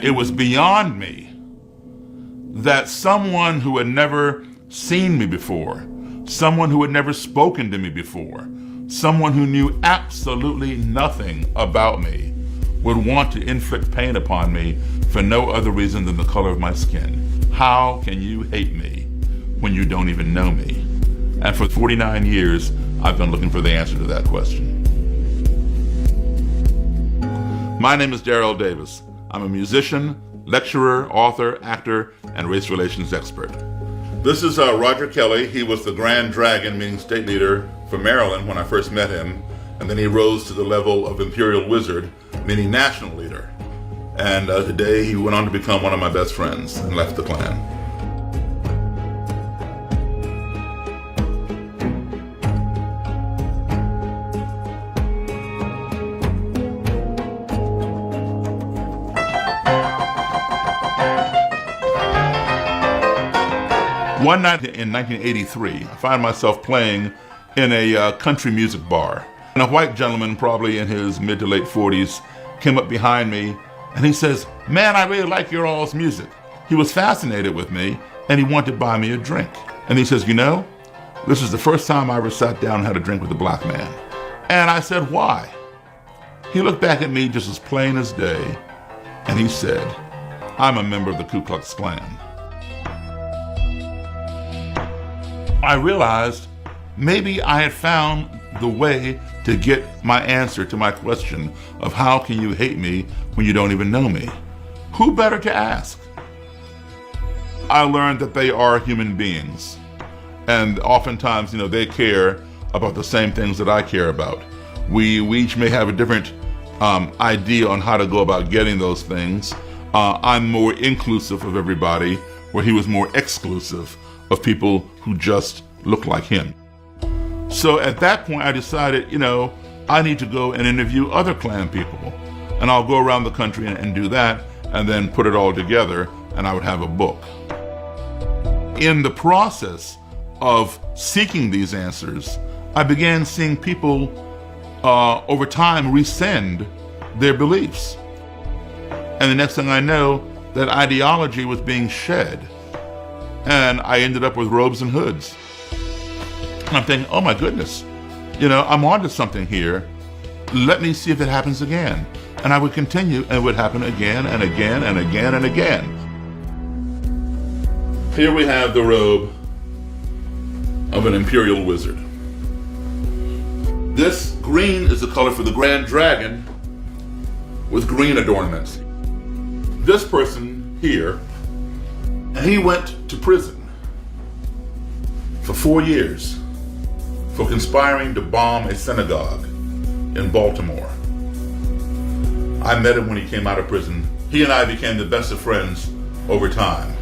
And it was beyond me that someone who had never seen me before, someone who had never spoken to me before, someone who knew absolutely nothing about me would want to inflict pain upon me for no other reason than the color of my skin. How can you hate me when you don't even know me? And for 49 years, I've been looking for the answer to that question. My name is Daryl Davis. I'm a musician, lecturer, author, actor, and race relations expert. This is Roger Kelly. He was the Grand Dragon, meaning state leader for Maryland when I first met him. And then he rose to the level of Imperial Wizard, meaning national leader. And today he went on to become one of my best friends and left the Klan. One night in 1983, I find myself playing in a country music bar. And a white gentleman, probably in his mid to late 40s, came up behind me and he says, "Man, I really like your all's music." He was fascinated with me and he wanted to buy me a drink. And he says, "You know, this is the first time I ever sat down and had a drink with a black man." And I said, "Why?" He looked back at me just as plain as day and he said, "I'm a member of the Ku Klux Klan." I realized maybe I had found the way to get my answer to my question of how can you hate me when you don't even know me? Who better to ask? I learned that they are human beings. And oftentimes, they care about the same things that I care about. We each may have a different idea on how to go about getting those things. I'm more inclusive of everybody, where he was more exclusive of people who just look like him. So at that point, I decided, I need to go and interview other Klan people. And I'll go around the country and do that, and then put it all together, and I would have a book. In the process of seeking these answers, I began seeing people over time rescind their beliefs. And the next thing I know, that ideology was being shed. And I ended up with robes and hoods. And I'm thinking, oh my goodness, I'm onto something here. Let me see if it happens again. And I would continue, and it would happen again and again and again and again. Here we have the robe of an Imperial Wizard. This green is the color for the Grand Dragon with green adornments. This person here, he went to prison for 4 years for conspiring to bomb a synagogue in Baltimore. I met him when he came out of prison. He and I became the best of friends over time.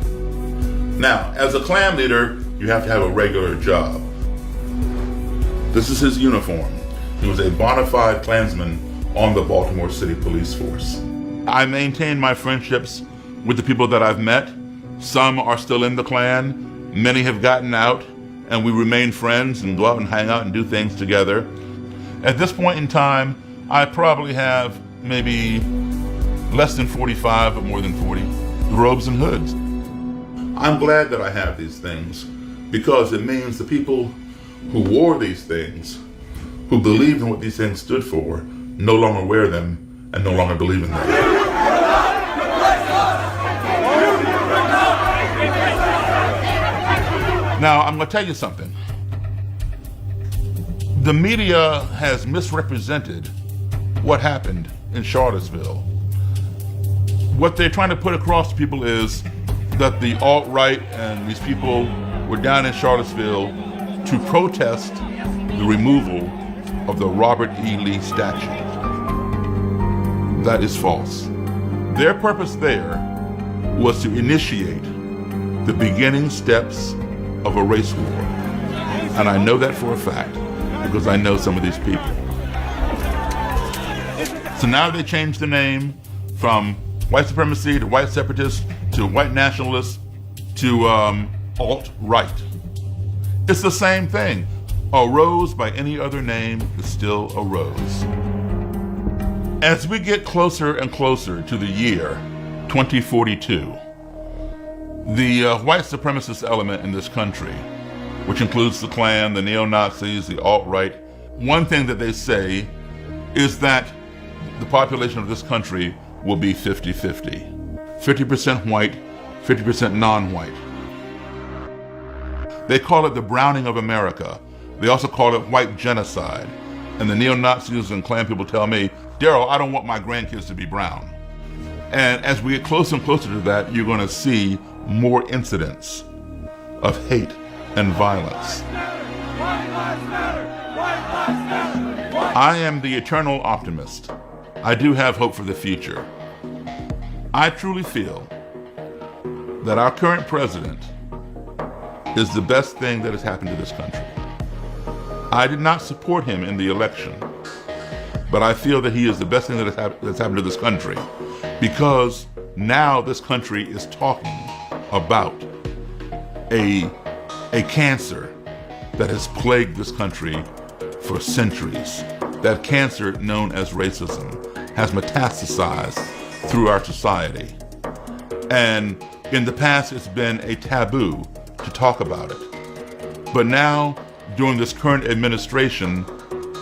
Now, as a Klan leader, you have to have a regular job. This is his uniform. He was a bona fide Klansman on the Baltimore City Police Force. I maintain my friendships with the people that I've met. Some are still in the Klan. Many have gotten out, and we remain friends and go out and hang out and do things together. At this point in time, I probably have maybe less than 45, but more than 40 robes and hoods. I'm glad that I have these things because it means the people who wore these things, who believed in what these things stood for, no longer wear them and no longer believe in them. Now, I'm going to tell you something. The media has misrepresented what happened in Charlottesville. What they're trying to put across to people is that the alt-right and these people were down in Charlottesville to protest the removal of the Robert E. Lee statue. That is false. Their purpose there was to initiate the beginning steps of a race war. And I know that for a fact because I know some of these people. So now they changed the name from white supremacy to white separatists to white nationalists to alt-right. It's the same thing. A rose by any other name is still a rose. As we get closer and closer to the year 2042. The white supremacist element in this country, which includes the Klan, the neo-Nazis, the alt-right, one thing that they say is that the population of this country will be 50-50. 50% white, 50% non-white. They call it the browning of America. They also call it white genocide. And the neo-Nazis and Klan people tell me, Daryl, I don't want my grandkids to be brown. And as we get closer and closer to that, you're going to see more incidents of hate and violence. I am the eternal optimist. I do have hope for the future. I truly feel that our current president is the best thing that has happened to this country. I did not support him in the election, but I feel that he is the best thing that's happened to this country, because now this country is talking about a cancer that has plagued this country for centuries. That cancer, known as racism, has metastasized through our society. And in the past, it's been a taboo to talk about it. But now, during this current administration,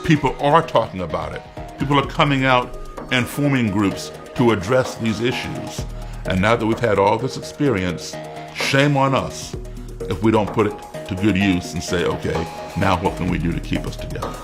people are talking about it. People are coming out and forming groups to address these issues. And now that we've had all this experience, shame on us if we don't put it to good use and say, okay, now what can we do to keep us together?